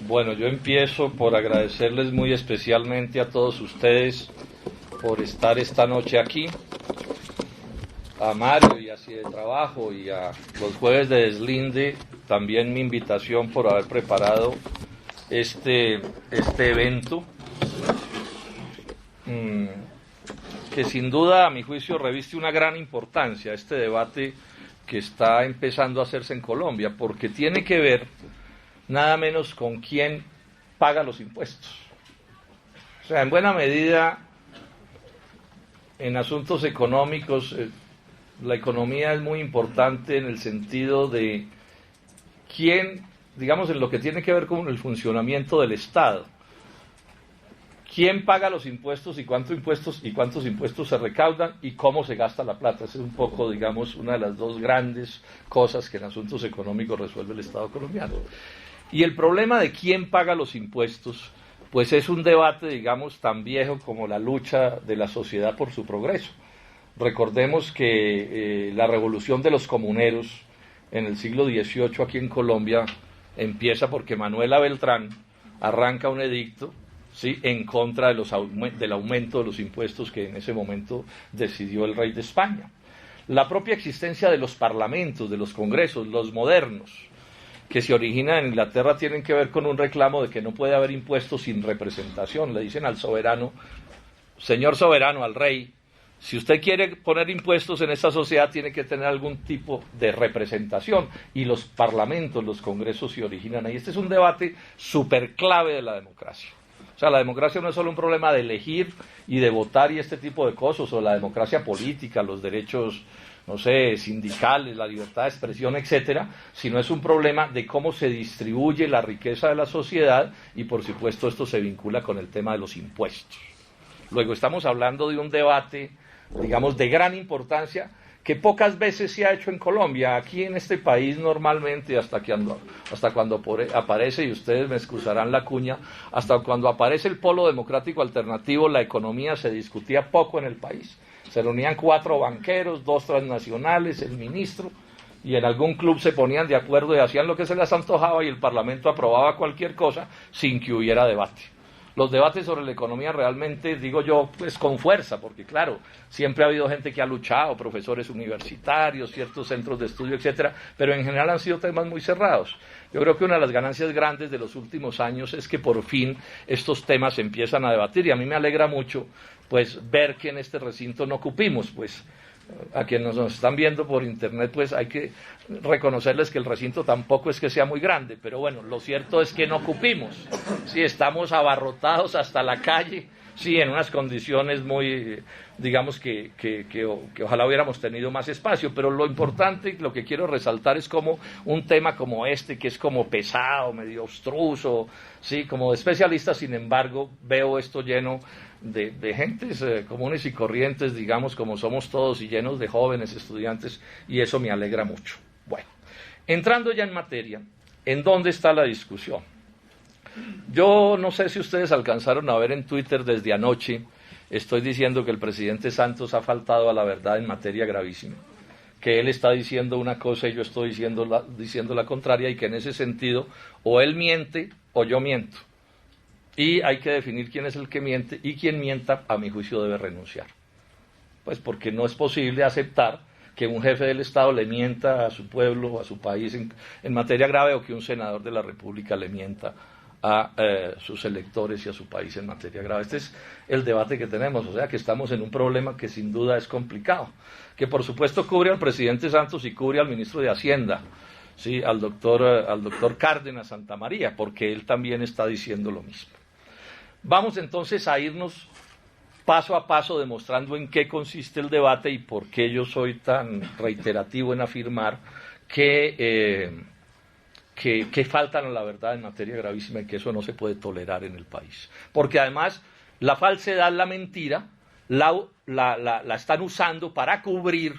Bueno, yo empiezo por agradecerles muy especialmente a todos ustedes por estar esta noche aquí, a Mario y a Así de Trabajo y a los Jueves de Deslinde, también mi invitación por haber preparado este evento, que sin duda a mi juicio reviste una gran importancia, este debate que está empezando a hacerse en Colombia, porque tiene que ver nada menos con quién paga los impuestos. O sea, en buena medida, en asuntos económicos, la economía es muy importante en el sentido de quién, digamos, en lo que tiene que ver con el funcionamiento del Estado. ¿Quién paga los impuestos y cuántos impuestos se recaudan y cómo se gasta la plata? Esa es un poco, digamos, una de las dos grandes cosas que en asuntos económicos resuelve el Estado colombiano. Y el problema de quién paga los impuestos, pues es un debate, digamos, tan viejo como la lucha de la sociedad por su progreso. Recordemos que la revolución de los comuneros en el siglo XVIII aquí en Colombia empieza porque Manuela Beltrán arranca un edicto, ¿sí?, en contra del aumento de los impuestos que en ese momento decidió el rey de España. La propia existencia de los parlamentos, de los congresos, los modernos, que se originan en Inglaterra, tienen que ver con un reclamo de que no puede haber impuestos sin representación. Le dicen al soberano, señor soberano, al rey, si usted quiere poner impuestos en esta sociedad, tiene que tener algún tipo de representación. Y los parlamentos, los congresos se originan ahí. Este es un debate súper clave de la democracia. O sea, la democracia no es solo un problema de elegir y de votar y este tipo de cosas, o la democracia política, los derechos, no sé, sindicales, la libertad de expresión, etcétera, sino es un problema de cómo se distribuye la riqueza de la sociedad y, por supuesto, esto se vincula con el tema de los impuestos. Luego estamos hablando de un debate, digamos, de gran importancia que pocas veces se ha hecho en Colombia. Aquí en este país normalmente, hasta cuando aparece, y ustedes me excusarán la cuña, hasta cuando aparece el polo democrático alternativo, la economía se discutía poco en el país. Se reunían 4 banqueros, 2 transnacionales, el ministro, y en algún club se ponían de acuerdo y hacían lo que se les antojaba y el Parlamento aprobaba cualquier cosa sin que hubiera debate. Los debates sobre la economía realmente, digo yo, pues con fuerza, porque claro, siempre ha habido gente que ha luchado, profesores universitarios, ciertos centros de estudio, etcétera, pero en general han sido temas muy cerrados. Yo creo que una de las ganancias grandes de los últimos años es que por fin estos temas se empiezan a debatir, y a mí me alegra mucho pues ver que en este recinto no cupimos, pues a quienes nos están viendo por internet, pues hay que reconocerles que el recinto tampoco es que sea muy grande, pero bueno, lo cierto es que no cupimos, sí, estamos abarrotados hasta la calle, sí, en unas condiciones muy, digamos que ojalá hubiéramos tenido más espacio, pero lo importante, lo que quiero resaltar es como un tema como este, que es como pesado, medio obstruso, sí, como de especialistas, sin embargo, veo esto lleno de gentes comunes y corrientes, digamos, como somos todos, y llenos de jóvenes estudiantes, y eso me alegra mucho. Bueno, entrando ya en materia, ¿en dónde está la discusión? Yo no sé si ustedes alcanzaron a ver en Twitter desde anoche, estoy diciendo que el presidente Santos ha faltado a la verdad en materia gravísima, que él está diciendo una cosa y yo estoy diciendo la contraria, y que en ese sentido o él miente o yo miento. Y hay que definir quién es el que miente, y quien mienta, a mi juicio, debe renunciar. Pues porque no es posible aceptar que un jefe del Estado le mienta a su pueblo, a su país en materia grave, o que un senador de la República le mienta a sus electores y a su país en materia grave. Este es el debate que tenemos, o sea que estamos en un problema que sin duda es complicado, que por supuesto cubre al presidente Santos y cubre al ministro de Hacienda, ¿sí?, al doctor Cárdenas Santamaría, porque él también está diciendo lo mismo. Vamos entonces a irnos paso a paso demostrando en qué consiste el debate y por qué yo soy tan reiterativo en afirmar que faltan a la verdad en materia gravísima y que eso no se puede tolerar en el país. Porque además la falsedad, la mentira, la están usando para cubrir,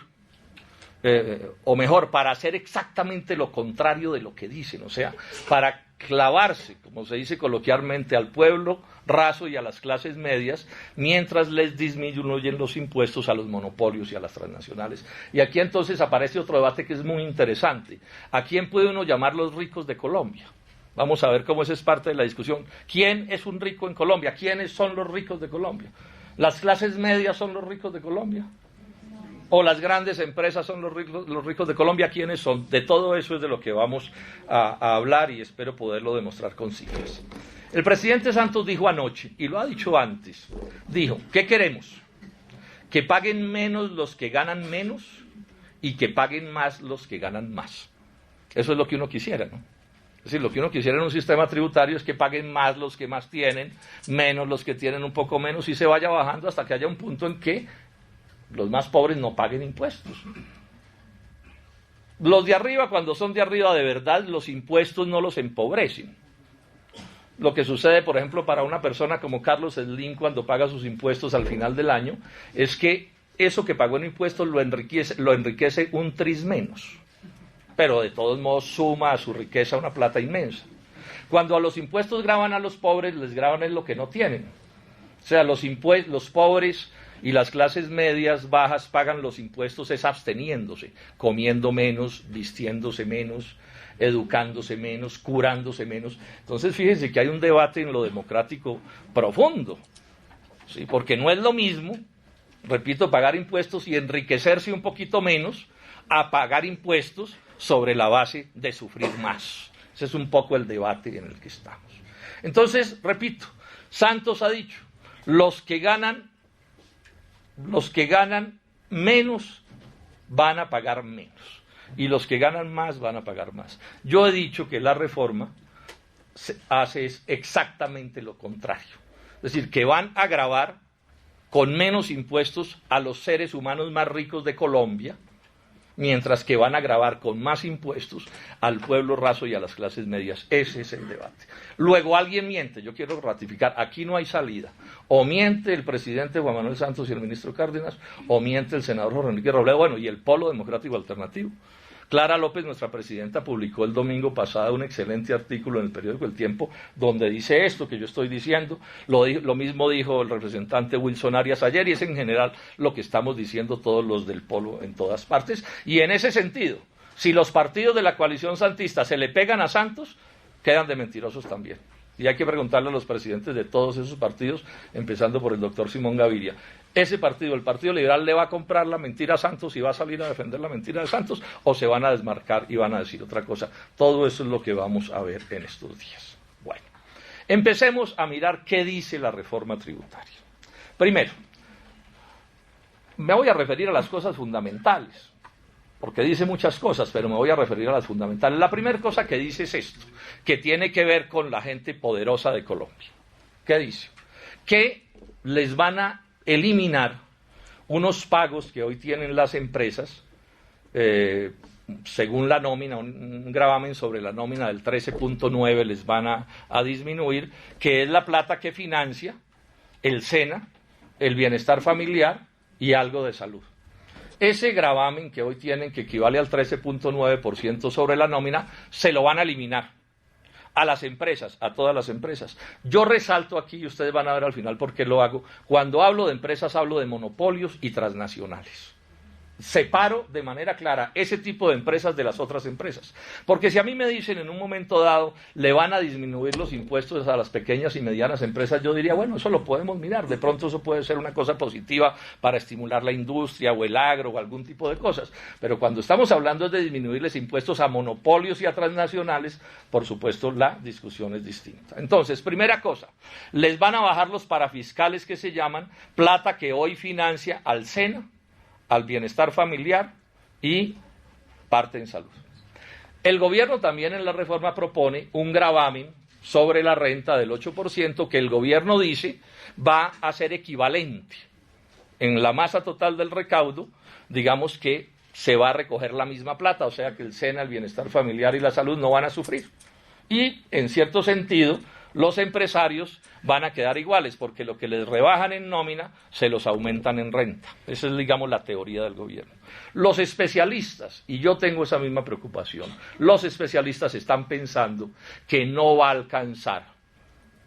o mejor, para hacer exactamente lo contrario de lo que dicen, o sea, para clavarse, como se dice coloquialmente, al pueblo raso y a las clases medias, mientras les disminuyen los impuestos a los monopolios y a las transnacionales. Y aquí entonces aparece otro debate que es muy interesante. ¿A quién puede uno llamar los ricos de Colombia? Vamos a ver cómo esa es parte de la discusión. ¿Quién es un rico en Colombia? ¿Quiénes son los ricos de Colombia? ¿Las clases medias son los ricos de Colombia? ¿O las grandes empresas son los ricos de Colombia? ¿Quiénes son? De todo eso es de lo que vamos a hablar y espero poderlo demostrar con cifras. El presidente Santos dijo anoche, y lo ha dicho antes, dijo, ¿qué queremos? Que paguen menos los que ganan menos y que paguen más los que ganan más. Eso es lo que uno quisiera, ¿no? Es decir, lo que uno quisiera en un sistema tributario es que paguen más los que más tienen, menos los que tienen un poco menos, y se vaya bajando hasta que haya un punto en que los más pobres no paguen impuestos. Los de arriba, cuando son de arriba de verdad, los impuestos no los empobrecen. Lo que sucede, por ejemplo, para una persona como Carlos Slim cuando paga sus impuestos al final del año, es que eso que pagó en impuestos lo enriquece un tris menos. Pero de todos modos suma a su riqueza una plata inmensa. Cuando a los impuestos graban a los pobres, les graban en lo que no tienen. O sea, los pobres y las clases medias bajas pagan los impuestos es absteniéndose, comiendo menos, vistiéndose menos, educándose menos, curándose menos. Entonces fíjense que hay un debate en lo democrático profundo, ¿sí? Porque no es lo mismo, repito, pagar impuestos y enriquecerse un poquito menos a pagar impuestos sobre la base de sufrir más. Ese es un poco el debate en el que estamos. Entonces, repito, Santos ha dicho, los que ganan menos van a pagar menos y los que ganan más van a pagar más. Yo he dicho que la reforma hace exactamente lo contrario. Es decir, que van a gravar con menos impuestos a los seres humanos más ricos de Colombia, mientras que van a gravar con más impuestos al pueblo raso y a las clases medias. Ese es el debate. Luego alguien miente, yo quiero ratificar, aquí no hay salida. O miente el presidente Juan Manuel Santos y el ministro Cárdenas, o miente el senador Jorge Enrique Robledo, bueno, y el Polo Democrático Alternativo. Clara López, nuestra presidenta, publicó el domingo pasado un excelente artículo en el periódico El Tiempo donde dice esto que yo estoy diciendo, lo mismo dijo el representante Wilson Arias ayer y es en general lo que estamos diciendo todos los del Polo en todas partes. Y en ese sentido, si los partidos de la coalición santista se le pegan a Santos, quedan de mentirosos también. Y hay que preguntarle a los presidentes de todos esos partidos, empezando por el doctor Simón Gaviria. ¿Ese partido, el Partido Liberal, le va a comprar la mentira a Santos y va a salir a defender la mentira de Santos? ¿O se van a desmarcar y van a decir otra cosa? Todo eso es lo que vamos a ver en estos días. Bueno, empecemos a mirar qué dice la reforma tributaria. Primero, me voy a referir a las cosas fundamentales, porque dice muchas cosas, pero me voy a referir a las fundamentales. La primera cosa que dice es esto, que tiene que ver con la gente poderosa de Colombia. ¿Qué dice? Que les van a eliminar unos pagos que hoy tienen las empresas, según la nómina, un gravamen sobre la nómina del 13.9 les van a disminuir, que es la plata que financia el SENA, el bienestar familiar y algo de salud. Ese gravamen que hoy tienen, que equivale al 13.9% sobre la nómina, se lo van a eliminar a las empresas, a todas las empresas. Yo resalto aquí, y ustedes van a ver al final por qué lo hago, cuando hablo de empresas hablo de monopolios y transnacionales. Separo de manera clara ese tipo de empresas de las otras empresas. Porque si a mí me dicen en un momento dado le van a disminuir los impuestos a las pequeñas y medianas empresas, yo diría, bueno, eso lo podemos mirar. De pronto eso puede ser una cosa positiva para estimular la industria o el agro o algún tipo de cosas. Pero cuando estamos hablando de disminuirles impuestos a monopolios y a transnacionales, por supuesto la discusión es distinta. Entonces, primera cosa, les van a bajar los parafiscales que se llaman plata que hoy financia al SENA, al bienestar familiar y parte en salud. El gobierno también en la reforma propone un gravamen sobre la renta del 8% que el gobierno dice va a ser equivalente en la masa total del recaudo, digamos que se va a recoger la misma plata, o sea que el SENA, el bienestar familiar y la salud no van a sufrir. Y en cierto sentido los empresarios van a quedar iguales, porque lo que les rebajan en nómina se los aumentan en renta. Esa es, digamos, la teoría del gobierno. Los especialistas, y yo tengo esa misma preocupación, los especialistas están pensando que no va a alcanzar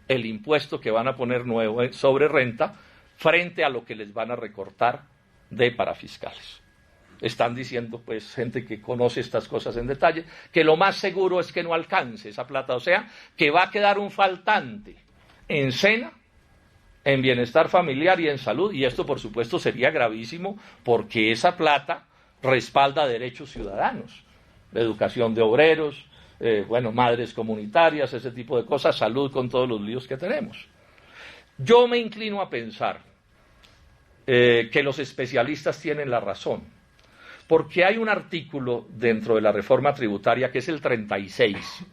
el impuesto que van a poner nuevo sobre renta frente a lo que les van a recortar de parafiscales. están diciendo, pues, gente que conoce estas cosas en detalle, que lo más seguro es que no alcance esa plata, o sea, que va a quedar un faltante en SENA, en bienestar familiar y en salud, y esto, por supuesto, sería gravísimo porque esa plata respalda derechos ciudadanos, educación de obreros, madres comunitarias, ese tipo de cosas, salud con todos los líos que tenemos. Yo me inclino a pensar que los especialistas tienen la razón, porque hay un artículo dentro de la reforma tributaria que es el 36,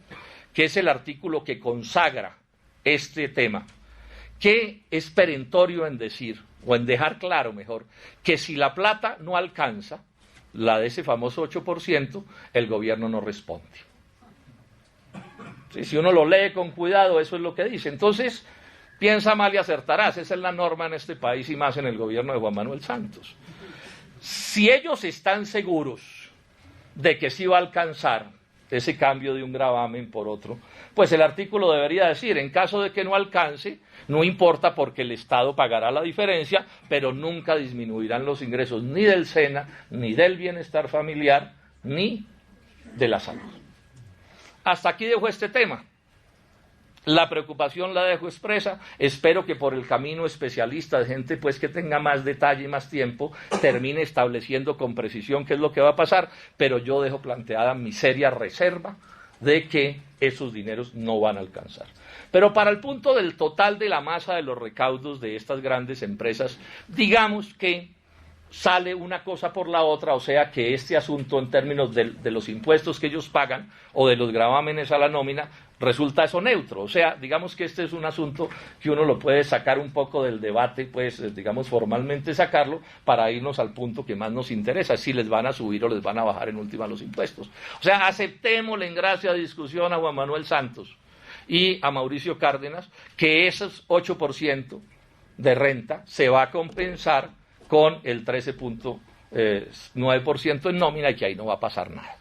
que es el artículo que consagra este tema, que es perentorio en decir, o en dejar claro mejor, que si la plata no alcanza, la de ese famoso 8%, el gobierno no responde. ¿Sí? Si uno lo lee con cuidado, eso es lo que dice. Entonces, piensa mal y acertarás. Esa es la norma en este país y más en el gobierno de Juan Manuel Santos. Si ellos están seguros de que sí va a alcanzar ese cambio de un gravamen por otro, pues el artículo debería decir, en caso de que no alcance, no importa porque el Estado pagará la diferencia, pero nunca disminuirán los ingresos ni del SENA, ni del bienestar familiar, ni de la salud. Hasta aquí dejo este tema. La preocupación la dejo expresa, espero que por el camino especialista de gente pues que tenga más detalle y más tiempo, termine estableciendo con precisión qué es lo que va a pasar, pero yo dejo planteada mi seria reserva de que esos dineros no van a alcanzar. Pero para el punto del total de la masa de los recaudos de estas grandes empresas, digamos que sale una cosa por la otra, o sea que este asunto en términos de los impuestos que ellos pagan o de los gravámenes a la nómina resulta eso neutro, o sea, digamos que este es un asunto que uno lo puede sacar un poco del debate, pues digamos formalmente sacarlo para irnos al punto que más nos interesa, si les van a subir o les van a bajar en última los impuestos. O sea, aceptémosle en gracia de discusión a Juan Manuel Santos y a Mauricio Cárdenas que esos 8% de renta se va a compensar con el 13.9% en nómina y que ahí no va a pasar nada.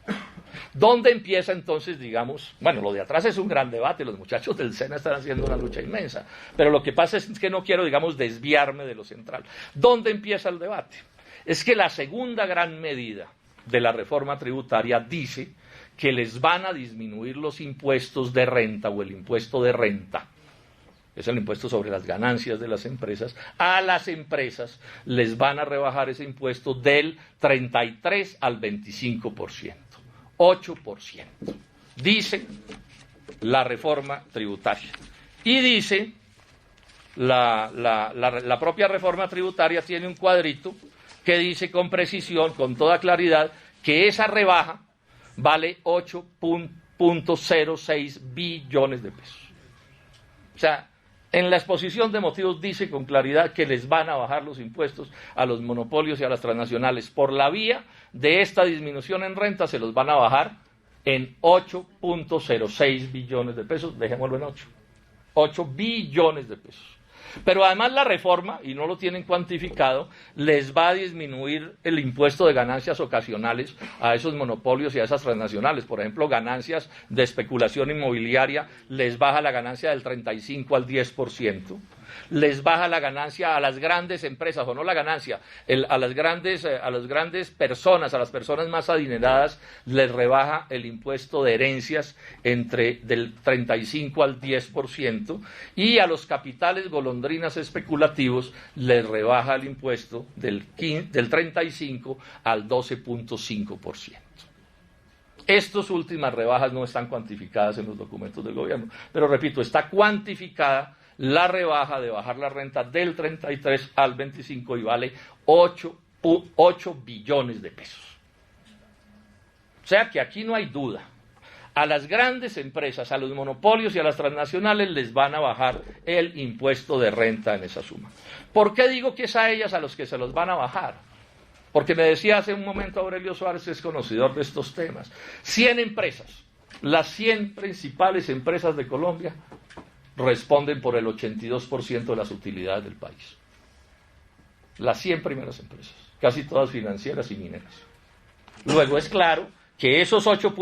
¿Dónde empieza entonces, digamos, bueno, lo de atrás es un gran debate, los muchachos del SENA están haciendo una lucha inmensa, pero lo que pasa es que no quiero, digamos, desviarme de lo central. ¿Dónde empieza el debate? Es que la segunda gran medida de la reforma tributaria dice que les van a disminuir los impuestos de renta o el impuesto de renta. Es el impuesto sobre las ganancias de las empresas. A las empresas les van a rebajar ese impuesto del 33 al 25%, 8%. Dice la reforma tributaria. Y dice, la propia reforma tributaria tiene un cuadrito que dice con precisión, con toda claridad, que esa rebaja vale 8.06 billones de pesos. O sea, en la exposición de motivos dice con claridad que les van a bajar los impuestos a los monopolios y a las transnacionales. Por la vía de esta disminución en renta se los van a bajar en 8.06 billones de pesos, dejémoslo en 8 billones de pesos. Pero además la reforma, y no lo tienen cuantificado, les va a disminuir el impuesto de ganancias ocasionales a esos monopolios y a esas transnacionales. Por ejemplo, ganancias de especulación inmobiliaria, les baja la ganancia del 35 al 10%. Les baja la ganancia a las grandes empresas, o no la ganancia, a las grandes personas, a las personas más adineradas, les rebaja el impuesto de herencias del 35 al 10%, y a los capitales golondrinas especulativos les rebaja el impuesto del 35 al 12.5%. Estas últimas rebajas no están cuantificadas en los documentos del gobierno, pero repito, está cuantificada la rebaja de bajar la renta del 33 al 25 y vale 8 billones de pesos. O sea que aquí no hay duda. A las grandes empresas, a los monopolios y a las transnacionales les van a bajar el impuesto de renta en esa suma. ¿Por qué digo que es a ellas a los que se los van a bajar? Porque me decía hace un momento Aurelio Suárez, es conocedor de estos temas. 100 empresas, las 100 principales empresas de Colombia, responden por el 82% de las utilidades del país. Las 100 primeras empresas, casi todas financieras y mineras. Luego es claro que esos 8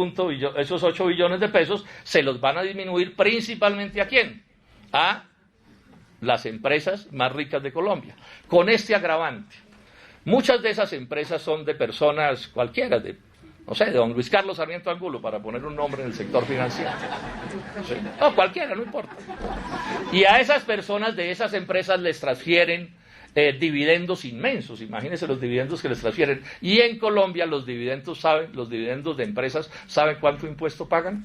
billones de pesos se los van a disminuir principalmente ¿a quién? A las empresas más ricas de Colombia. Con este agravante, Muchas de esas empresas son de personas cualquiera, no sé, de don Luis Carlos Sarmiento Angulo, para poner un nombre en el sector financiero. ¿Sí? No, cualquiera, no importa. Y a esas personas de esas empresas les transfieren dividendos inmensos, imagínense los dividendos que les transfieren. Y en Colombia los dividendos de empresas, ¿saben cuánto impuesto pagan?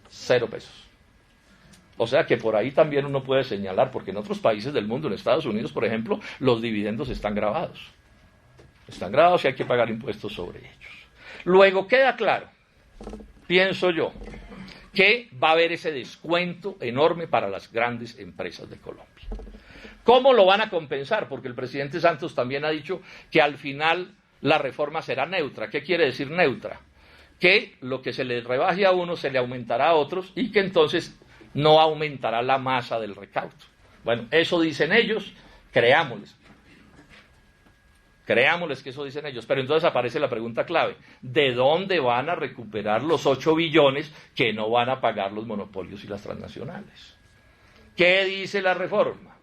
0 pesos. O sea que por ahí también uno puede señalar, porque en otros países del mundo, en Estados Unidos, por ejemplo, los dividendos están grabados. Están grabados y hay que pagar impuestos sobre ellos. Luego queda claro, pienso yo, que va a haber ese descuento enorme para las grandes empresas de Colombia. ¿Cómo lo van a compensar? Porque el presidente Santos también ha dicho que al final la reforma será neutra. ¿Qué quiere decir neutra? Que lo que se le rebaje a unos se le aumentará a otros y que entonces no aumentará la masa del recaudo. Bueno, eso dicen ellos, creámosles que eso dicen ellos, pero entonces aparece la pregunta clave: ¿de dónde van a recuperar los 8 billones que no van a pagar los monopolios y las transnacionales? ¿Qué dice la reforma?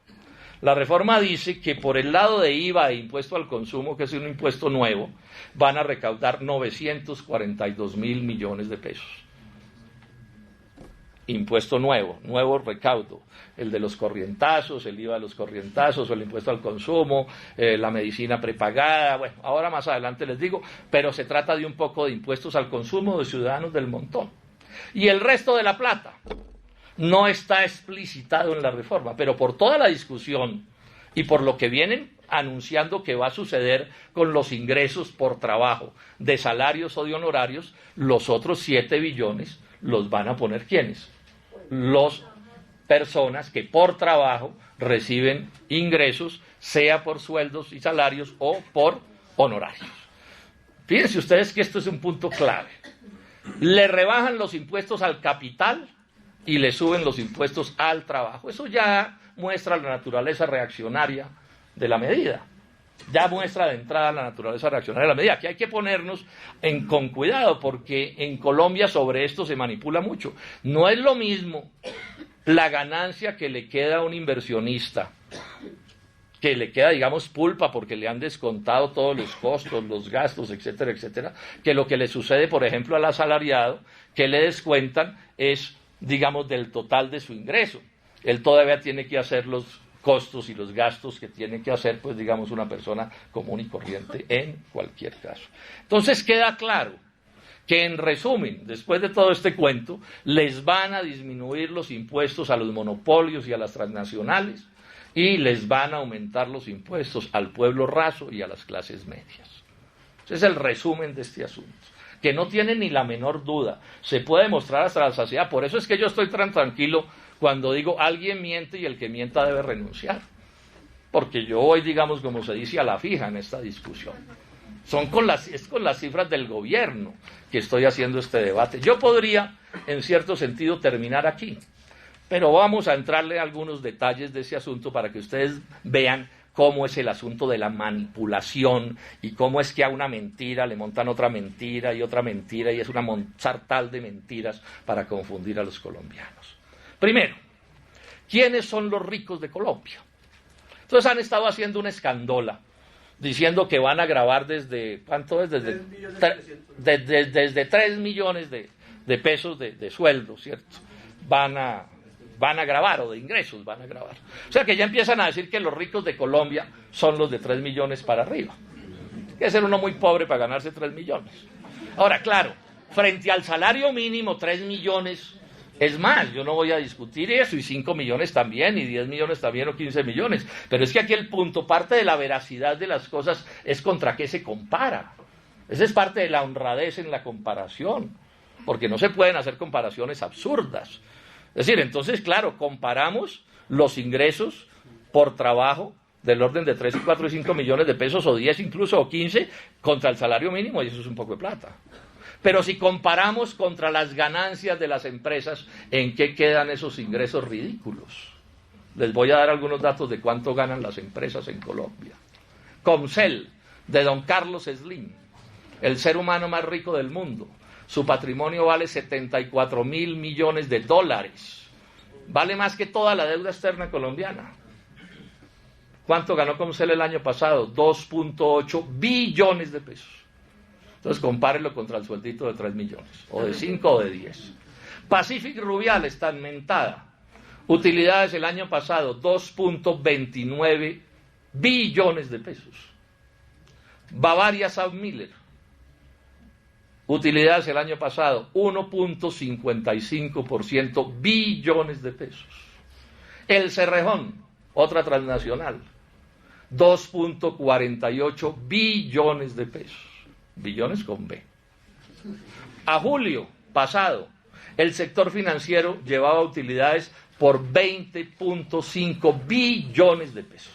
La reforma dice que por el lado de IVA e impuesto al consumo, que es un impuesto nuevo, van a recaudar 942.000 millones de pesos. Impuesto nuevo recaudo, el de los corrientazos, el IVA de los corrientazos, o el impuesto al consumo, la medicina prepagada, bueno, ahora más adelante les digo, pero se trata de un poco de impuestos al consumo de ciudadanos del montón. Y el resto de la plata no está explicitado en la reforma, pero por toda la discusión y por lo que vienen anunciando que va a suceder con los ingresos por trabajo, de salarios o de honorarios, los otros 7 billones los van a poner ¿quiénes? Las personas que por trabajo reciben ingresos, sea por sueldos y salarios o por honorarios. Fíjense ustedes que esto es un punto clave. Le rebajan los impuestos al capital y le suben los impuestos al trabajo. Eso ya muestra la naturaleza reaccionaria de la medida. Ya muestra de entrada la naturaleza reaccionaria de la medida. Aquí hay que ponernos con cuidado, porque en Colombia sobre esto se manipula mucho. No es lo mismo la ganancia que le queda a un inversionista, que le queda, digamos, pulpa porque le han descontado todos los costos, los gastos, etcétera, etcétera, que lo que le sucede, por ejemplo, al asalariado, que le descuentan es, digamos, del total de su ingreso. Él todavía tiene que hacer los costos y los gastos que tiene que hacer, pues, digamos, una persona común y corriente en cualquier caso. Entonces queda claro que, en resumen, después de todo este cuento, les van a disminuir los impuestos a los monopolios y a las transnacionales y les van a aumentar los impuestos al pueblo raso y a las clases medias. Ese es el resumen de este asunto, que no tiene ni la menor duda, se puede demostrar hasta la saciedad. Por eso es que yo estoy tan tranquilo cuando digo alguien miente y el que mienta debe renunciar, porque yo voy, digamos, como se dice, a la fija en esta discusión. Es con las cifras del gobierno que estoy haciendo este debate. Yo podría, en cierto sentido, terminar aquí, pero vamos a entrarle a algunos detalles de ese asunto para que ustedes vean cómo es el asunto de la manipulación y cómo es que a una mentira le montan otra mentira y es una sartal de mentiras para confundir a los colombianos. Primero, ¿quiénes son los ricos de Colombia? Entonces han estado haciendo una escandola diciendo que van a grabar desde, ¿cuánto es? Desde 3 millones de pesos de sueldo, ¿cierto? Van a grabar, o de ingresos van a grabar. O sea que ya empiezan a decir que los ricos de Colombia son los de 3 millones para arriba. Hay que ser uno muy pobre para ganarse 3 millones. Ahora, claro, frente al salario mínimo, 3 millones es más, yo no voy a discutir eso, y 5 millones también, y 10 millones también, o 15 millones. Pero es que aquí el punto, parte de la veracidad de las cosas, es contra qué se compara. Esa es parte de la honradez en la comparación, porque no se pueden hacer comparaciones absurdas. Es decir, entonces, claro, comparamos los ingresos por trabajo del orden de 3, 4 y 5 millones de pesos, o 10 incluso, o 15, contra el salario mínimo, y eso es un poco de plata. Pero si comparamos contra las ganancias de las empresas, ¿en qué quedan esos ingresos ridículos? Les voy a dar algunos datos de cuánto ganan las empresas en Colombia. Comcel, de don Carlos Slim, el ser humano más rico del mundo. Su patrimonio vale 74.000 millones de dólares. Vale más que toda la deuda externa colombiana. ¿Cuánto ganó Comcel el año pasado? 2.8 billones de pesos. Entonces compárelo contra el sueldito de 3 millones, o de 5 o de 10. Pacific Rubial está enmentada. Utilidades el año pasado, 2.29 billones de pesos. Bavaria Saab-Miller, utilidades el año pasado, 1.55% billones de pesos. El Cerrejón, otra transnacional, 2.48 billones de pesos. Billones con B. A julio pasado, el sector financiero llevaba utilidades por 20.5 billones de pesos.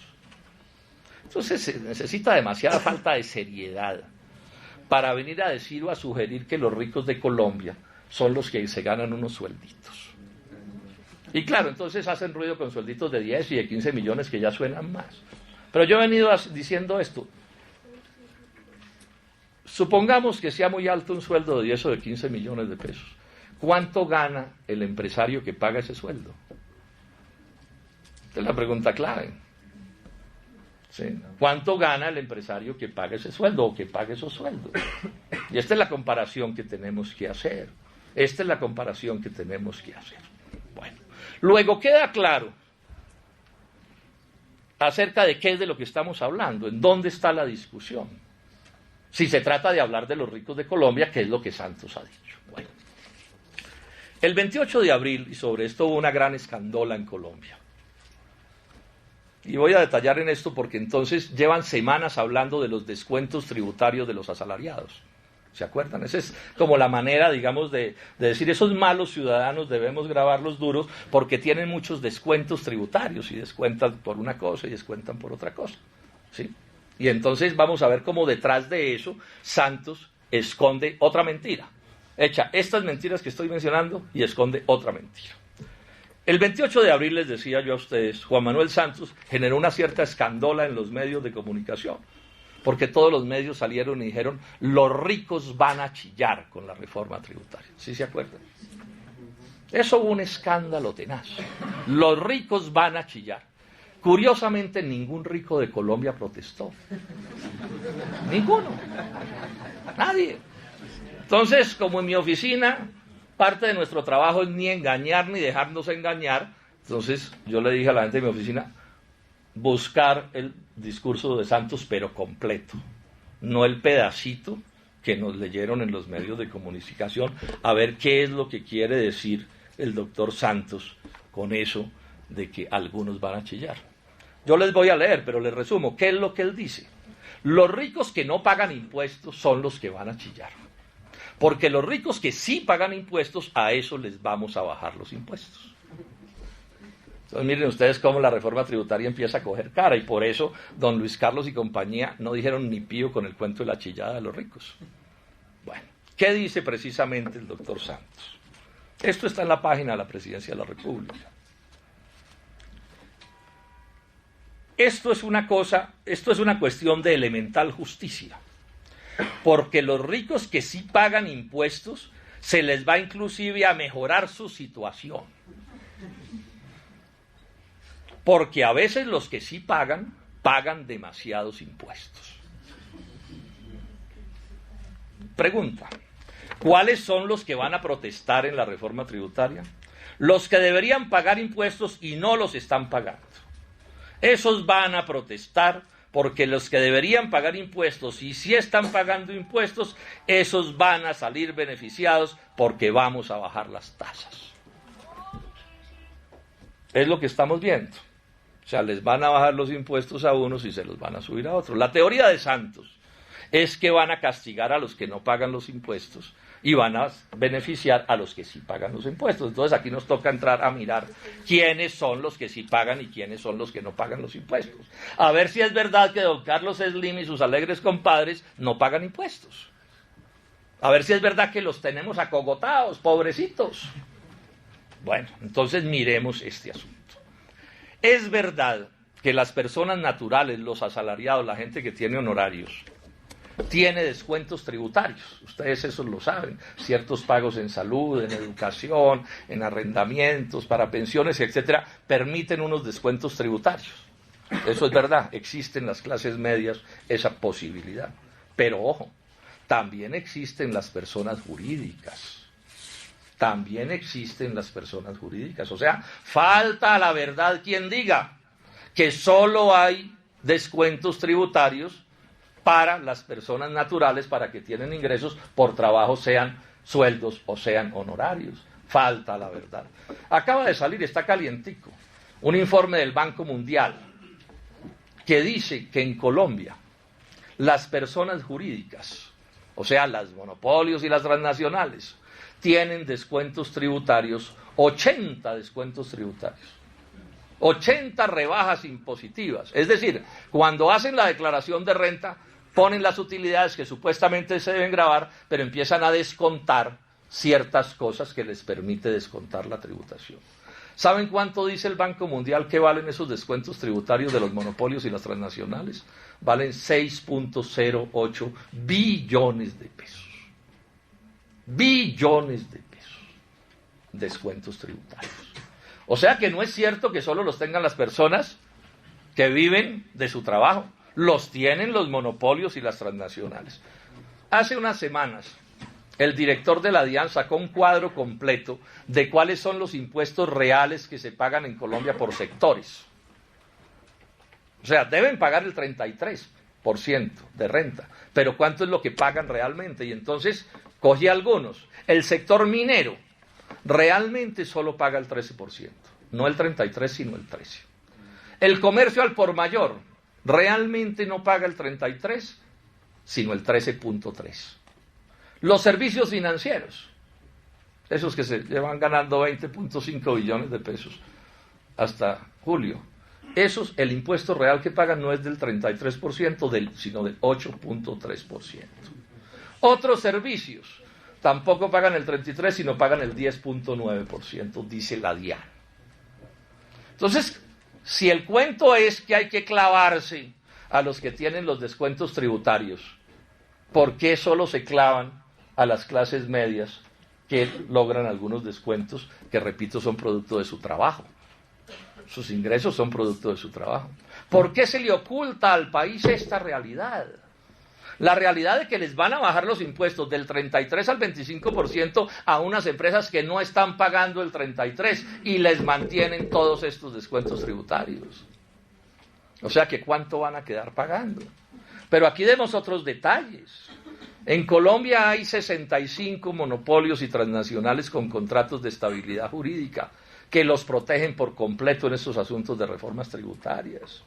Entonces se necesita demasiada falta de seriedad para venir a decir o a sugerir que los ricos de Colombia son los que se ganan unos suelditos. Y claro, entonces hacen ruido con suelditos de 10 y de 15 millones que ya suenan más. Pero yo he venido diciendo esto. Supongamos que sea muy alto un sueldo de 10 o de 15 millones de pesos. ¿Cuánto gana el empresario que paga ese sueldo? Esta es la pregunta clave. ¿Sí? ¿Cuánto gana el empresario que paga ese sueldo o que paga esos sueldos? Y esta es la comparación que tenemos que hacer. Esta es la comparación que tenemos que hacer. Bueno, luego queda claro acerca de qué es de lo que estamos hablando, en dónde está la discusión. Si se trata de hablar de los ricos de Colombia, ¿qué es lo que Santos ha dicho? Bueno, el 28 de abril, y sobre esto hubo una gran escándola en Colombia. Y voy a detallar en esto porque entonces llevan semanas hablando de los descuentos tributarios de los asalariados. ¿Se acuerdan? Esa es como la manera, digamos, de decir, esos malos ciudadanos debemos grabarlos duros porque tienen muchos descuentos tributarios y descuentan por una cosa y descuentan por otra cosa. ¿Sí? Y entonces vamos a ver cómo detrás de eso Santos esconde otra mentira. Echa estas mentiras que estoy mencionando y esconde otra mentira. El 28 de abril, les decía yo a ustedes, Juan Manuel Santos generó una cierta escándola en los medios de comunicación, porque todos los medios salieron y dijeron, los ricos van a chillar con la reforma tributaria. ¿Sí se acuerdan? Eso hubo un escándalo tenaz. Los ricos van a chillar. Curiosamente, ningún rico de Colombia protestó. Ninguno. Nadie. Entonces, como en mi oficina, parte de nuestro trabajo es ni engañar ni dejarnos engañar, entonces yo le dije a la gente de mi oficina, buscar el discurso de Santos, pero completo, no el pedacito que nos leyeron en los medios de comunicación, a ver qué es lo que quiere decir el doctor Santos con eso de que algunos van a chillar. Yo les voy a leer, pero les resumo, ¿qué es lo que él dice? Los ricos que no pagan impuestos son los que van a chillar. Porque los ricos que sí pagan impuestos, a eso les vamos a bajar los impuestos. Entonces miren ustedes cómo la reforma tributaria empieza a coger cara, y por eso don Luis Carlos y compañía no dijeron ni pío con el cuento de la chillada de los ricos. Bueno, ¿qué dice precisamente el doctor Santos? Esto está en la página de la Presidencia de la República. Esto es una cuestión de elemental justicia. Porque los ricos que sí pagan impuestos, se les va inclusive a mejorar su situación. Porque a veces los que sí pagan demasiados impuestos. Pregunta, ¿cuáles son los que van a protestar en la reforma tributaria? Los que deberían pagar impuestos y no los están pagando. Esos van a protestar porque los que deberían pagar impuestos y si están pagando impuestos, esos van a salir beneficiados porque vamos a bajar las tasas. Es lo que estamos viendo. O sea, les van a bajar los impuestos a unos y se los van a subir a otros. La teoría de Santos es que van a castigar a los que no pagan los impuestos y van a beneficiar a los que sí pagan los impuestos. Entonces aquí nos toca entrar a mirar quiénes son los que sí pagan y quiénes son los que no pagan los impuestos. A ver si es verdad que don Carlos Slim y sus alegres compadres no pagan impuestos. A ver si es verdad que los tenemos acogotados, pobrecitos. Bueno, entonces miremos este asunto. Es verdad que las personas naturales, los asalariados, la gente que tiene honorarios, tiene descuentos tributarios, ustedes eso lo saben, ciertos pagos en salud, en educación, en arrendamientos, para pensiones, etcétera, permiten unos descuentos tributarios. Eso es verdad, existe en las clases medias esa posibilidad. Pero ojo, también existen las personas jurídicas. También existen las personas jurídicas. O sea, falta a la verdad quien diga que solo hay descuentos tributarios para las personas naturales, para que tienen ingresos por trabajo, sean sueldos o sean honorarios. Falta la verdad. Acaba de salir, está calientico, un informe del Banco Mundial que dice que en Colombia las personas jurídicas, o sea, los monopolios y las transnacionales, tienen descuentos tributarios, 80 descuentos tributarios, 80 rebajas impositivas. Es decir, cuando hacen la declaración de renta, ponen las utilidades que supuestamente se deben gravar, pero empiezan a descontar ciertas cosas que les permite descontar la tributación. ¿Saben cuánto dice el Banco Mundial que valen esos descuentos tributarios de los monopolios y las transnacionales? Valen 6.08 billones de pesos. Billones de pesos. Descuentos tributarios. O sea que no es cierto que solo los tengan las personas que viven de su trabajo. Los tienen los monopolios y las transnacionales. Hace unas semanas, el director de la DIAN sacó un cuadro completo de cuáles son los impuestos reales que se pagan en Colombia por sectores. O sea, deben pagar el 33% de renta, pero ¿cuánto es lo que pagan realmente? Y entonces cogí algunos. El sector minero realmente solo paga el 13%, no el 33%, sino el 13%. El comercio al por mayor realmente no paga el 33%, sino el 13.3%. Los servicios financieros, esos que se llevan ganando 20.5 billones de pesos hasta julio, esos, el impuesto real que pagan no es del 33%, sino del 8.3%. Otros servicios tampoco pagan el 33%, sino pagan el 10.9%, dice la DIAN. Entonces, si el cuento es que hay que clavarse a los que tienen los descuentos tributarios, ¿por qué solo se clavan a las clases medias que logran algunos descuentos que, repito, son producto de su trabajo? Sus ingresos son producto de su trabajo. ¿Por qué se le oculta al país esta realidad? La realidad de que les van a bajar los impuestos del 33 al 25% a unas empresas que no están pagando el 33% y les mantienen todos estos descuentos tributarios. O sea que ¿cuánto van a quedar pagando? Pero aquí demos otros detalles. En Colombia hay 65 monopolios y transnacionales con contratos de estabilidad jurídica que los protegen por completo en estos asuntos de reformas tributarias.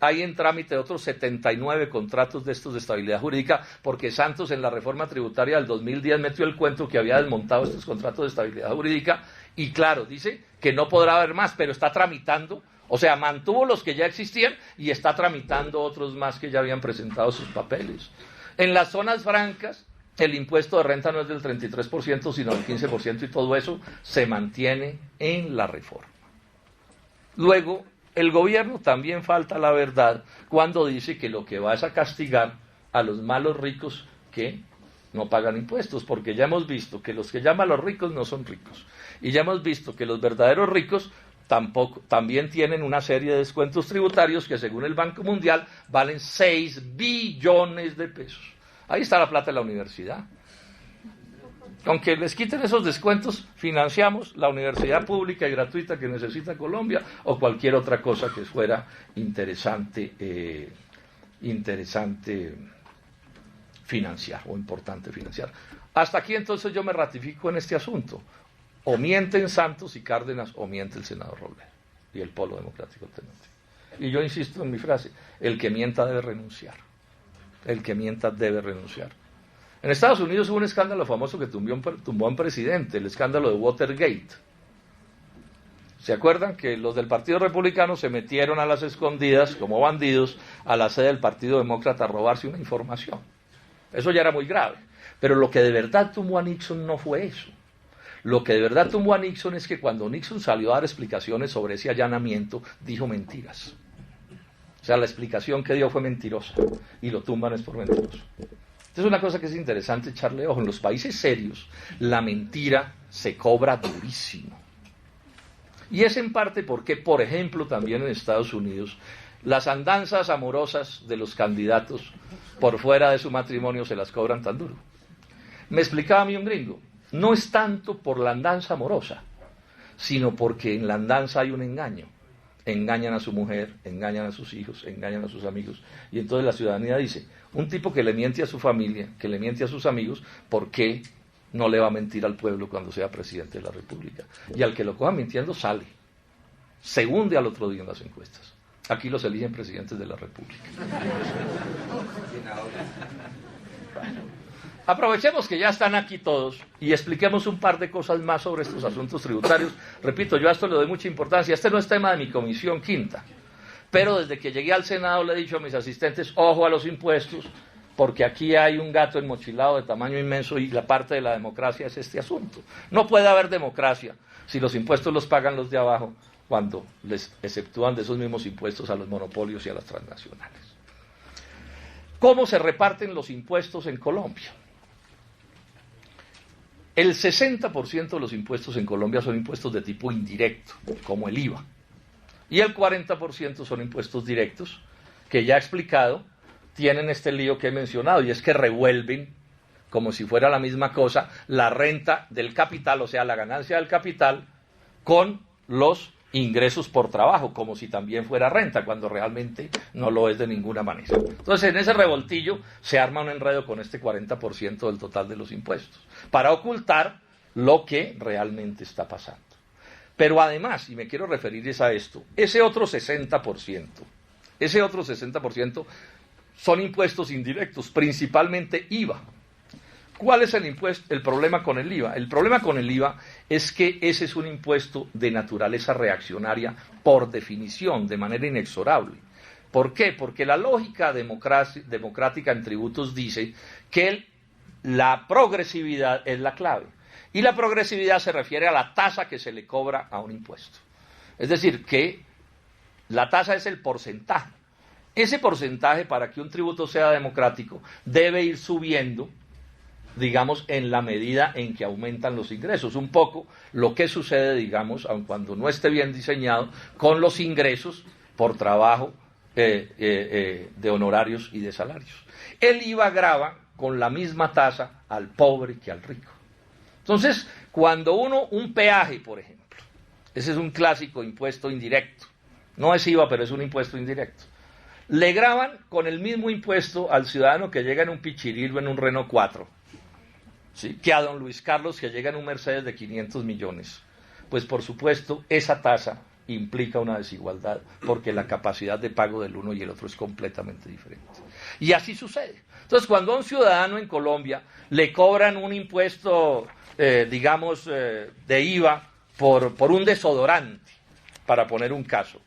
Hay en trámite otros 79 contratos de estos de estabilidad jurídica, porque Santos en la reforma tributaria del 2010 metió el cuento que había desmontado estos contratos de estabilidad jurídica, y claro, dice que no podrá haber más, pero está tramitando, o sea, mantuvo los que ya existían y está tramitando otros más que ya habían presentado sus papeles. En las zonas francas, el impuesto de renta no es del 33%, sino del 15%, y todo eso se mantiene en la reforma. Luego, el gobierno también falta la verdad cuando dice que lo que va es a castigar a los malos ricos que no pagan impuestos, porque ya hemos visto que los que llaman los ricos no son ricos, y ya hemos visto que los verdaderos ricos también tienen una serie de descuentos tributarios que, según el Banco Mundial, valen 6 billones de pesos. Ahí está la plata de la universidad. Aunque les quiten esos descuentos, financiamos la universidad pública y gratuita que necesita Colombia, o cualquier otra cosa que fuera interesante financiar, o importante financiar. Hasta aquí entonces yo me ratifico en este asunto. O mienten Santos y Cárdenas, o miente el senador Robledo y el Polo Democrático Alternativo. Y yo insisto en mi frase: el que mienta debe renunciar. El que mienta debe renunciar. En Estados Unidos hubo un escándalo famoso que tumbó a un presidente, el escándalo de Watergate. ¿Se acuerdan que los del Partido Republicano se metieron a las escondidas, como bandidos, a la sede del Partido Demócrata a robarse una información? Eso ya era muy grave. Pero lo que de verdad tumbó a Nixon no fue eso. Lo que de verdad tumbó a Nixon es que cuando Nixon salió a dar explicaciones sobre ese allanamiento, dijo mentiras. O sea, la explicación que dio fue mentirosa, y lo tumban es por mentiroso. Entonces, una cosa que es interesante echarle ojo: en los países serios la mentira se cobra durísimo. Y es en parte porque, por ejemplo, también en Estados Unidos, las andanzas amorosas de los candidatos por fuera de su matrimonio se las cobran tan duro. Me explicaba a mí un gringo, no es tanto por la andanza amorosa, sino porque en la andanza hay un engaño. Engañan a su mujer, engañan a sus hijos, engañan a sus amigos. Y entonces la ciudadanía dice, un tipo que le miente a su familia, que le miente a sus amigos, ¿por qué no le va a mentir al pueblo cuando sea presidente de la República? Y al que lo coja mintiendo sale. Se hunde al otro día en las encuestas. Aquí los eligen presidentes de la República. Aprovechemos que ya están aquí todos y expliquemos un par de cosas más sobre estos asuntos tributarios. Repito, yo a esto le doy mucha importancia. Este no es tema de mi comisión quinta, pero desde que llegué al Senado le he dicho a mis asistentes, ojo a los impuestos, porque aquí hay un gato enmochilado de tamaño inmenso y la parte de la democracia es este asunto. No puede haber democracia si los impuestos los pagan los de abajo cuando les exceptúan de esos mismos impuestos a los monopolios y a las transnacionales. ¿Cómo se reparten los impuestos en Colombia? El 60% de los impuestos en Colombia son impuestos de tipo indirecto, como el IVA. Y el 40% son impuestos directos, que ya he explicado, tienen este lío que he mencionado, y es que revuelven, como si fuera la misma cosa, la renta del capital, o sea, la ganancia del capital, con los ingresos por trabajo, como si también fuera renta, cuando realmente no lo es de ninguna manera. Entonces, en ese revoltillo se arma un enredo con este 40% del total de los impuestos, para ocultar lo que realmente está pasando. Pero además, y me quiero referir a esto, ese otro 60% son impuestos indirectos, principalmente IVA. ¿Cuál es el problema con el IVA? El problema con el IVA es que ese es un impuesto de naturaleza reaccionaria por definición, de manera inexorable. ¿Por qué? Porque la lógica democrática en tributos dice que la progresividad es la clave. Y la progresividad se refiere a la tasa que se le cobra a un impuesto. Es decir, que la tasa es el porcentaje. Ese porcentaje, para que un tributo sea democrático, debe ir subiendo, digamos, en la medida en que aumentan los ingresos. Un poco lo que sucede, digamos, aun cuando no esté bien diseñado, con los ingresos por trabajo de honorarios y de salarios. El IVA grava con la misma tasa al pobre que al rico. Entonces, cuando un peaje, por ejemplo, ese es un clásico impuesto indirecto, no es IVA, pero es un impuesto indirecto, le gravan con el mismo impuesto al ciudadano que llega en un Pichirilo, en un Renault 4, ¿sí?, que a don Luis Carlos que llega en un Mercedes de 500 millones. Pues por supuesto, esa tasa implica una desigualdad, porque la capacidad de pago del uno y el otro es completamente diferente. Y así sucede. Entonces, cuando a un ciudadano en Colombia le cobran un impuesto, de IVA por un desodorante, para poner un caso,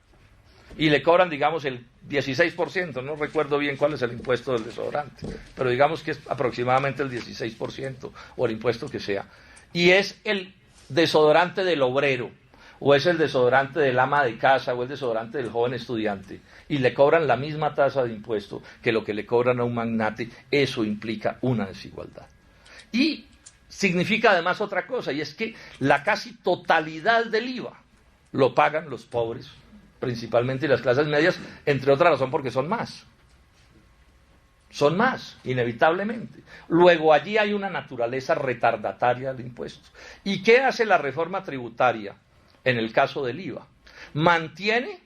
y le cobran, digamos, el 16%, no recuerdo bien cuál es el impuesto del desodorante, pero digamos que es aproximadamente el 16%, o el impuesto que sea, y es el desodorante del obrero, o es el desodorante del ama de casa, o el desodorante del joven estudiante, y le cobran la misma tasa de impuesto que lo que le cobran a un magnate, eso implica una desigualdad. Y significa además otra cosa, y es que la casi totalidad del IVA lo pagan los pobres, principalmente las clases medias, entre otras razones porque son más. Son más, inevitablemente. Luego allí hay una naturaleza retardataria del impuesto. ¿Y qué hace la reforma tributaria en el caso del IVA? Mantiene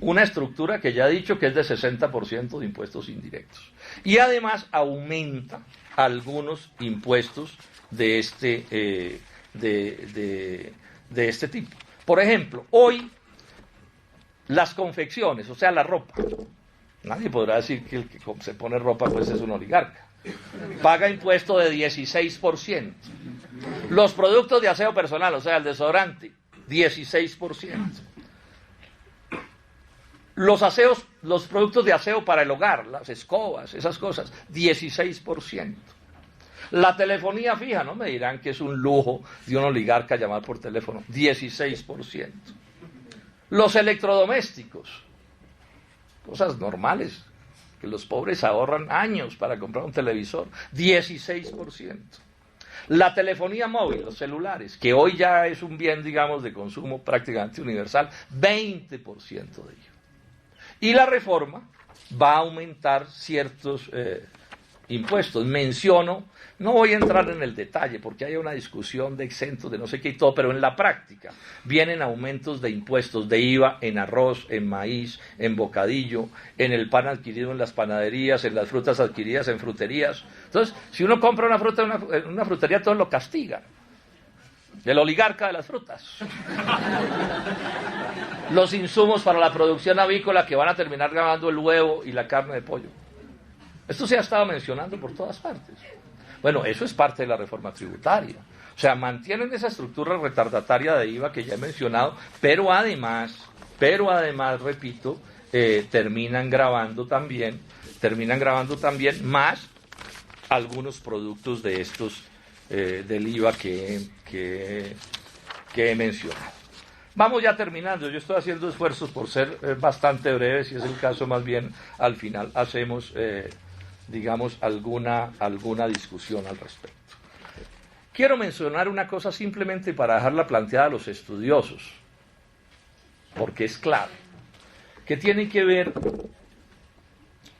una estructura que ya he dicho que es de 60% de impuestos indirectos. Y además aumenta algunos impuestos de este tipo. Por ejemplo, hoy las confecciones, o sea, la ropa. Nadie podrá decir que el que se pone ropa pues es un oligarca. Paga impuesto de 16%. Los productos de aseo personal, o sea, el desodorante, 16%. Los productos de aseo para el hogar, las escobas, esas cosas, 16%. La telefonía fija, no me dirán que es un lujo de un oligarca llamar por teléfono, 16%. Los electrodomésticos, cosas normales, que los pobres ahorran años para comprar un televisor, 16%. La telefonía móvil, los celulares, que hoy ya es un bien, digamos, de consumo prácticamente universal, 20% de ello. Y la reforma va a aumentar ciertos impuestos. Menciono, no voy a entrar en el detalle porque hay una discusión de exentos, de no sé qué y todo, pero en la práctica vienen aumentos de impuestos, de IVA en arroz, en maíz, en bocadillo, en el pan adquirido en las panaderías, en las frutas adquiridas en fruterías. Entonces, si uno compra una fruta en una frutería, todos lo castigan. El oligarca de las frutas. Los insumos para la producción avícola que van a terminar grabando el huevo y la carne de pollo. Esto se ha estado mencionando por todas partes. Bueno, eso es parte de la reforma tributaria. O sea, mantienen esa estructura retardataria de IVA que ya he mencionado, pero además, repito, terminan grabando también más algunos productos de estos del IVA que he mencionado. Vamos ya terminando. Yo estoy haciendo esfuerzos por ser bastante breve, si es el caso, más bien al final hacemos, digamos, alguna discusión al respecto. Quiero mencionar una cosa simplemente para dejarla planteada a los estudiosos, porque es clave, que tiene que ver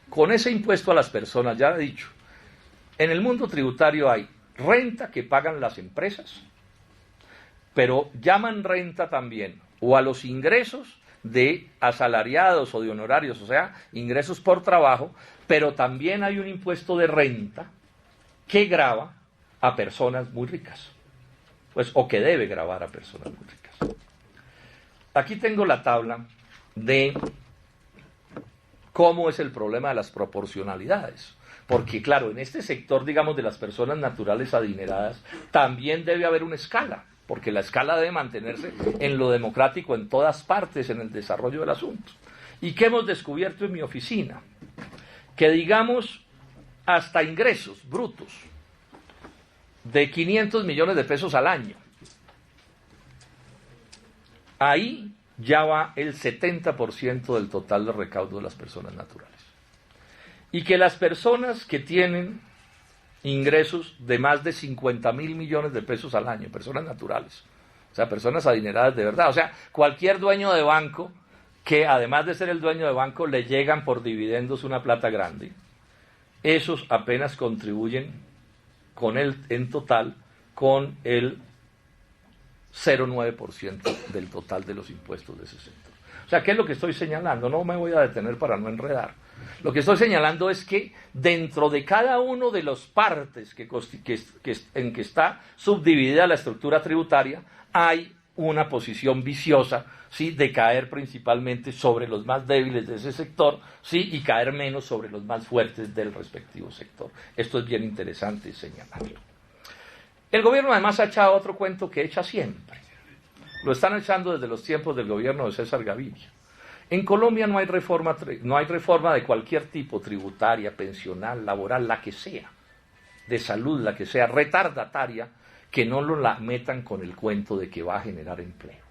con ese impuesto a las personas. Ya he dicho, en el mundo tributario hay renta que pagan las empresas, pero llaman renta también o a los ingresos de asalariados o de honorarios, o sea, ingresos por trabajo, pero también hay un impuesto de renta que grava a personas muy ricas, pues, o que debe gravar a personas muy ricas. Aquí tengo la tabla de cómo es el problema de las proporcionalidades. Porque, claro, en este sector, digamos, de las personas naturales adineradas, también debe haber una escala, porque la escala debe mantenerse en lo democrático en todas partes en el desarrollo del asunto. ¿Y qué hemos descubierto en mi oficina? Que, digamos, hasta ingresos brutos de 500 millones de pesos al año, ahí ya va el 70% del total de recaudo de las personas naturales. Y que las personas que tienen ingresos de más de 50.000 millones de pesos al año, personas naturales, o sea, personas adineradas de verdad, o sea, cualquier dueño de banco que además de ser el dueño de banco le llegan por dividendos una plata grande, esos apenas contribuyen en total con el 0,9% del total de los impuestos de ese sector. O sea, ¿qué es lo que estoy señalando? No me voy a detener para no enredar. Lo que estoy señalando es que dentro de cada uno de las partes en que está subdividida la estructura tributaria, hay una posición viciosa, ¿sí?, de caer principalmente sobre los más débiles de ese sector, ¿sí?, y caer menos sobre los más fuertes del respectivo sector. Esto es bien interesante señalarlo. El gobierno además ha echado otro cuento que echa siempre. Lo están echando desde los tiempos del gobierno de César Gaviria. En Colombia no hay reforma de cualquier tipo, tributaria, pensional, laboral, la que sea, de salud, la que sea, retardataria, que no la metan con el cuento de que va a generar empleo.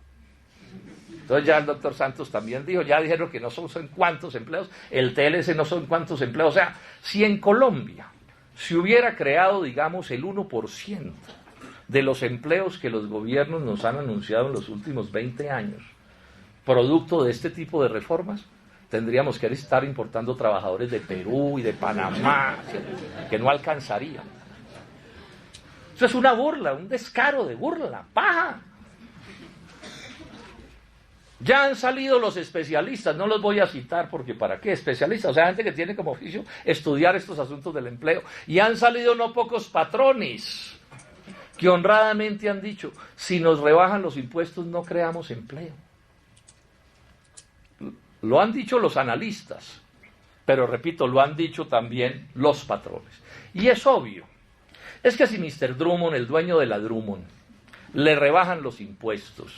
Entonces ya el doctor Santos también dijo, ya dijeron que no son cuántos empleos, el TLC no son cuántos empleos. O sea, si en Colombia se hubiera creado, digamos, el 1% de los empleos que los gobiernos nos han anunciado en los últimos 20 años, producto de este tipo de reformas, tendríamos que estar importando trabajadores de Perú y de Panamá, que no alcanzarían. Eso es una burla, un descaro de burla, paja. Ya han salido los especialistas, no los voy a citar porque ¿para qué? Especialistas, o sea, gente que tiene como oficio estudiar estos asuntos del empleo. Y han salido no pocos patrones que honradamente han dicho, si nos rebajan los impuestos no creamos empleo. Lo han dicho los analistas, pero repito, lo han dicho también los patrones. Y es obvio, es que si Mr. Drummond, el dueño de la Drummond, le rebajan los impuestos,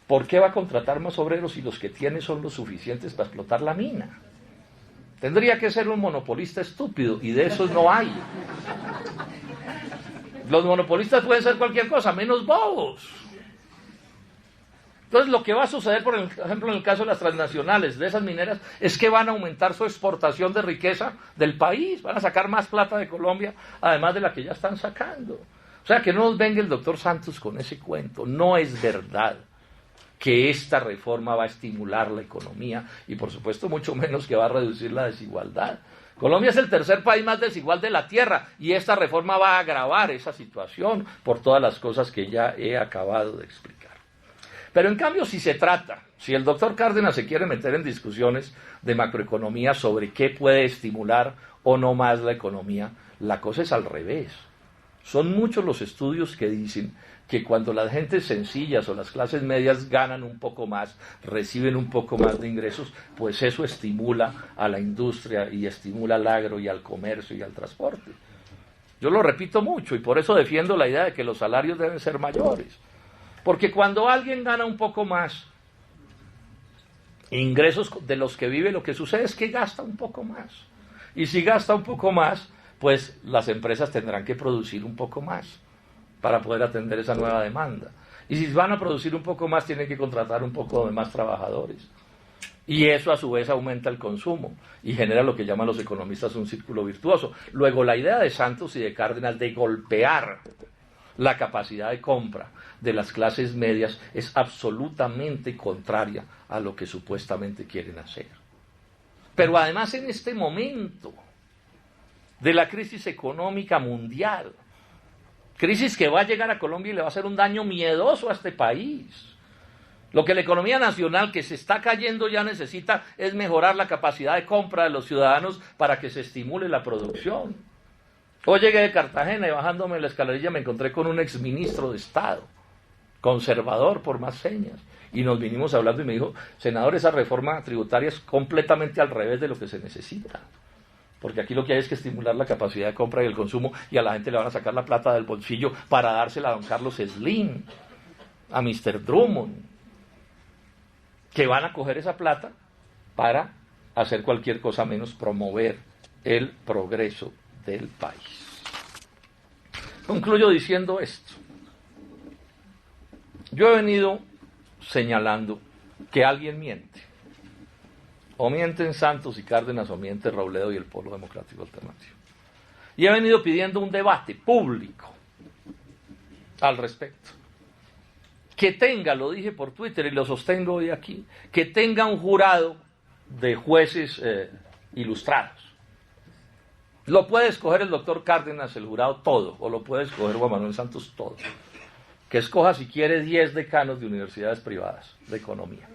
¿por qué va a contratar más obreros si los que tiene son los suficientes para explotar la mina? Tendría que ser un monopolista estúpido, y de esos no hay. Los monopolistas pueden ser cualquier cosa, menos bobos. Entonces, lo que va a suceder, por ejemplo, en el caso de las transnacionales, de esas mineras, es que van a aumentar su exportación de riqueza del país, van a sacar más plata de Colombia, además de la que ya están sacando. O sea, que no nos venga el doctor Santos con ese cuento. No es verdad que esta reforma va a estimular la economía y, por supuesto, mucho menos que va a reducir la desigualdad. Colombia es el tercer país más desigual de la tierra y esta reforma va a agravar esa situación por todas las cosas que ya he acabado de explicar. Pero en cambio, si el doctor Cárdenas se quiere meter en discusiones de macroeconomía sobre qué puede estimular o no más la economía, la cosa es al revés. Son muchos los estudios que dicen que cuando las gentes sencillas o las clases medias ganan un poco más, reciben un poco más de ingresos, pues eso estimula a la industria y estimula al agro y al comercio y al transporte. Yo lo repito mucho y por eso defiendo la idea de que los salarios deben ser mayores. Porque cuando alguien gana un poco más, ingresos de los que vive, lo que sucede es que gasta un poco más. Y si gasta un poco más, pues las empresas tendrán que producir un poco más para poder atender esa nueva demanda. Y si van a producir un poco más, tienen que contratar un poco de más trabajadores. Y eso a su vez aumenta el consumo y genera lo que llaman los economistas un círculo virtuoso. Luego, la idea de Santos y de Cárdenas de golpear la capacidad de compra de las clases medias es absolutamente contraria a lo que supuestamente quieren hacer. Pero además, en este momento de la crisis económica mundial, crisis que va a llegar a Colombia y le va a hacer un daño miedoso a este país. Lo que la economía nacional, que se está cayendo, ya necesita es mejorar la capacidad de compra de los ciudadanos para que se estimule la producción. Hoy llegué de Cartagena y bajándome la escalerilla me encontré con un exministro de Estado, conservador por más señas, y nos vinimos hablando y me dijo: senador, esa reforma tributaria es completamente al revés de lo que se necesita. Porque aquí lo que hay es que estimular la capacidad de compra y el consumo, y a la gente le van a sacar la plata del bolsillo para dársela a don Carlos Slim, a Mr. Drummond, que van a coger esa plata para hacer cualquier cosa menos promover el progreso del país. Concluyo diciendo esto. Yo he venido señalando que alguien miente. O mienten Santos y Cárdenas, o miente Robledo y el Polo Democrático Alternativo. Y he venido pidiendo un debate público al respecto. Que tenga, lo dije por Twitter y lo sostengo hoy aquí, que tenga un jurado de jueces ilustrados. Lo puede escoger el doctor Cárdenas, el jurado, todo, o lo puede escoger Juan Manuel Santos, todo. Que escoja, si quiere, 10 decanos de universidades privadas de economía.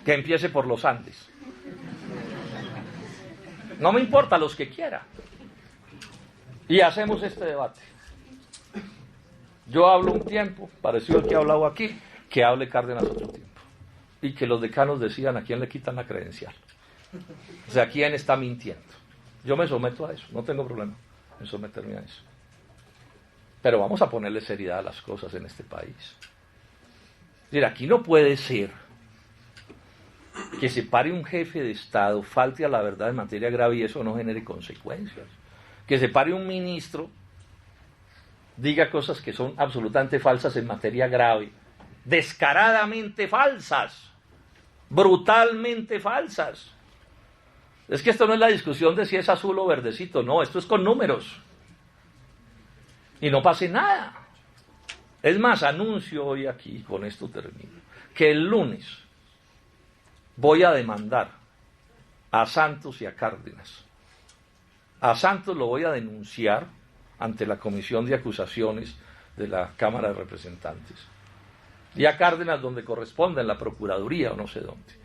Que empiece por los Andes. No me importa, los que quiera. Y hacemos este debate. Yo hablo un tiempo, parecido al que he hablado aquí, que hable Cárdenas otro tiempo. Y que los decanos decidan a quién le quitan la credencial. O sea, quién está mintiendo. Yo me someto a eso, no tengo problema en someterme a eso. Pero vamos a ponerle seriedad a las cosas en este país. Mira, aquí no puede ser que se pare un jefe de Estado, falte a la verdad en materia grave y eso no genere consecuencias. Que se pare un ministro, diga cosas que son absolutamente falsas en materia grave, descaradamente falsas, brutalmente falsas. Es que esto no es la discusión de si es azul o verdecito, no, esto es con números. Y no pase nada. Es más, anuncio hoy aquí, con esto termino, que el lunes voy a demandar a Santos y a Cárdenas. A Santos lo voy a denunciar ante la Comisión de Acusaciones de la Cámara de Representantes. Y a Cárdenas donde corresponda, en la Procuraduría o no sé dónde.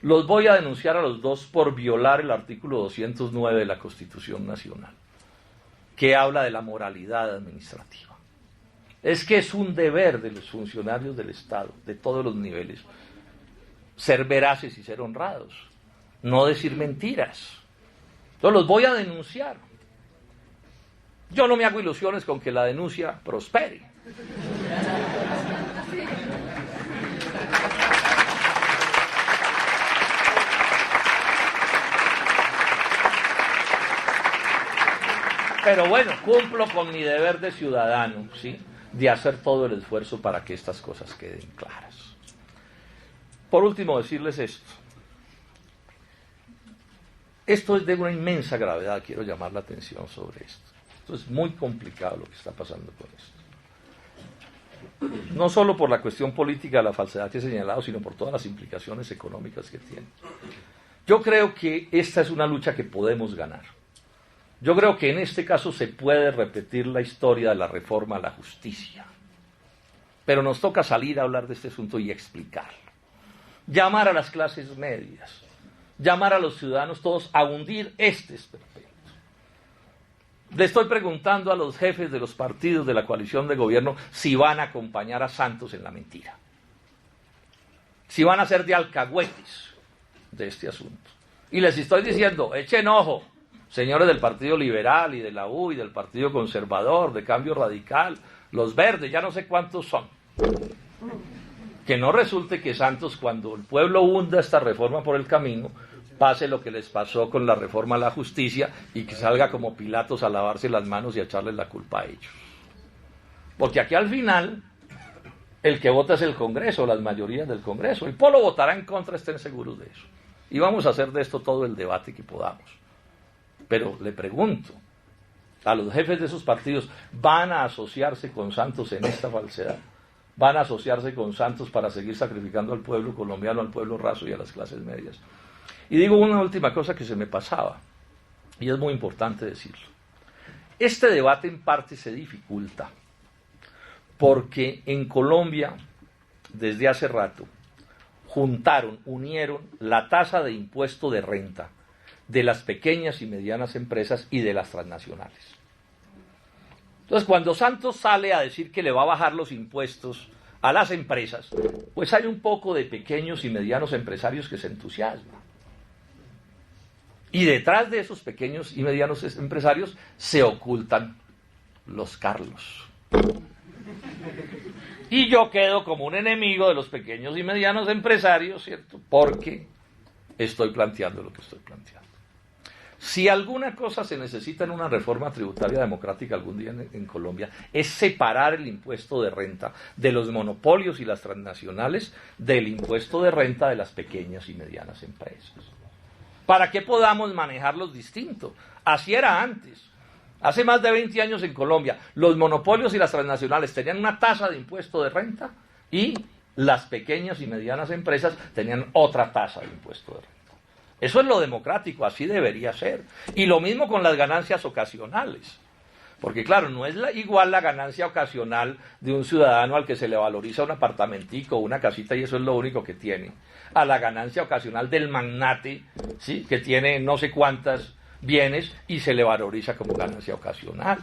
Los voy a denunciar a los dos por violar el artículo 209 de la Constitución Nacional, que habla de la moralidad administrativa. Es que es un deber de los funcionarios del Estado, de todos los niveles, ser veraces y ser honrados, no decir mentiras. Entonces los voy a denunciar. Yo no me hago ilusiones con que la denuncia prospere. Pero bueno, cumplo con mi deber de ciudadano, ¿sí?, de hacer todo el esfuerzo para que estas cosas queden claras. Por último, decirles esto. Esto es de una inmensa gravedad, quiero llamar la atención sobre esto. Esto es muy complicado lo que está pasando con esto. No solo por la cuestión política de la falsedad que he señalado, sino por todas las implicaciones económicas que tiene. Yo creo que esta es una lucha que podemos ganar. Yo creo que en este caso se puede repetir la historia de la reforma a la justicia. Pero nos toca salir a hablar de este asunto y explicarlo. Llamar a las clases medias, llamar a los ciudadanos todos a hundir este esperpento. Le estoy preguntando a los jefes de los partidos de la coalición de gobierno si van a acompañar a Santos en la mentira. Si van a ser de alcahuetes de este asunto. Y les estoy diciendo, echen ojo, señores del Partido Liberal y de la U y del Partido Conservador, de Cambio Radical, los verdes, ya no sé cuántos son. Que no resulte que Santos, cuando el pueblo hunda esta reforma por el camino, pase lo que les pasó con la reforma a la justicia y que salga como Pilatos a lavarse las manos y a echarles la culpa a ellos. Porque aquí al final, el que vota es el Congreso, las mayorías del Congreso. El pueblo votará en contra, estén seguros de eso. Y vamos a hacer de esto todo el debate que podamos. Pero le pregunto a los jefes de esos partidos, ¿van a asociarse con Santos en esta falsedad? ¿Van a asociarse con Santos para seguir sacrificando al pueblo colombiano, al pueblo raso y a las clases medias? Y digo una última cosa que se me pasaba, y es muy importante decirlo. Este debate en parte se dificulta, porque en Colombia, desde hace rato, unieron la tasa de impuesto de renta de las pequeñas y medianas empresas y de las transnacionales. Entonces, cuando Santos sale a decir que le va a bajar los impuestos a las empresas, pues hay un poco de pequeños y medianos empresarios que se entusiasman. Y detrás de esos pequeños y medianos empresarios se ocultan los Carlos. Y yo quedo como un enemigo de los pequeños y medianos empresarios, ¿cierto? Porque estoy planteando lo que estoy planteando. Si alguna cosa se necesita en una reforma tributaria democrática algún día en Colombia, es separar el impuesto de renta de los monopolios y las transnacionales del impuesto de renta de las pequeñas y medianas empresas. Para que podamos manejarlos distinto. Así era antes. Hace más de 20 años en Colombia, los monopolios y las transnacionales tenían una tasa de impuesto de renta y las pequeñas y medianas empresas tenían otra tasa de impuesto de renta. Eso es lo democrático, así debería ser. Y lo mismo con las ganancias ocasionales. Porque claro, no es igual la ganancia ocasional de un ciudadano al que se le valoriza un apartamentico o una casita y eso es lo único que tiene, a la ganancia ocasional del magnate, ¿sí?, que tiene no sé cuántas bienes y se le valoriza como ganancia ocasional.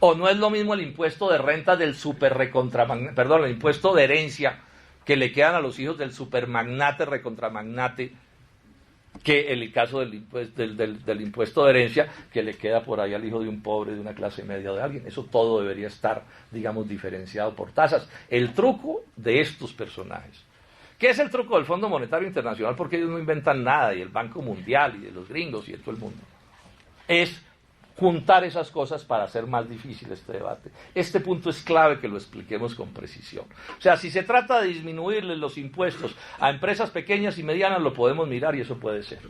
O no es lo mismo el impuesto de renta del el impuesto de herencia que le quedan a los hijos del supermagnate, recontramagnate, que el caso del impuesto de herencia que le queda por ahí al hijo de un pobre, de una clase media, de alguien. Eso todo debería estar, digamos, diferenciado por tasas. El truco de estos personajes. ¿Qué es el truco del Fondo Monetario Internacional? Porque ellos no inventan nada, y el Banco Mundial, y de los gringos, y de todo el mundo. Es juntar esas cosas para hacer más difícil este debate. Este punto es clave que lo expliquemos con precisión. O sea, si se trata de disminuirle los impuestos a empresas pequeñas y medianas, lo podemos mirar y eso puede ser.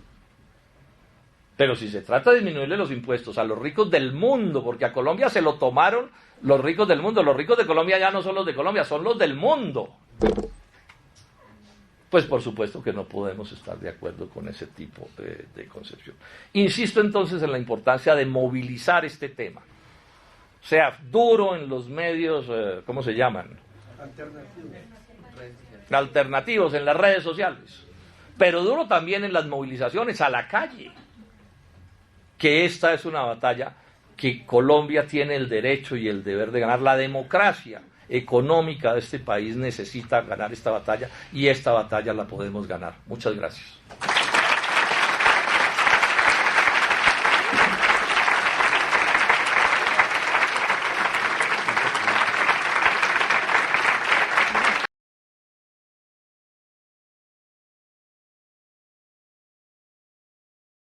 Pero si se trata de disminuirle los impuestos a los ricos del mundo, porque a Colombia se lo tomaron los ricos del mundo, los ricos de Colombia ya no son los de Colombia, son los del mundo. Pues por supuesto que no podemos estar de acuerdo con ese tipo de concepción. Insisto entonces en la importancia de movilizar este tema. Sea duro en los medios, ¿cómo se llaman? Alternativos en las redes sociales. Pero duro también en las movilizaciones a la calle. Que esta es una batalla que Colombia tiene el derecho y el deber de ganar. La democracia económica de este país necesita ganar esta batalla y esta batalla la podemos ganar. Muchas gracias.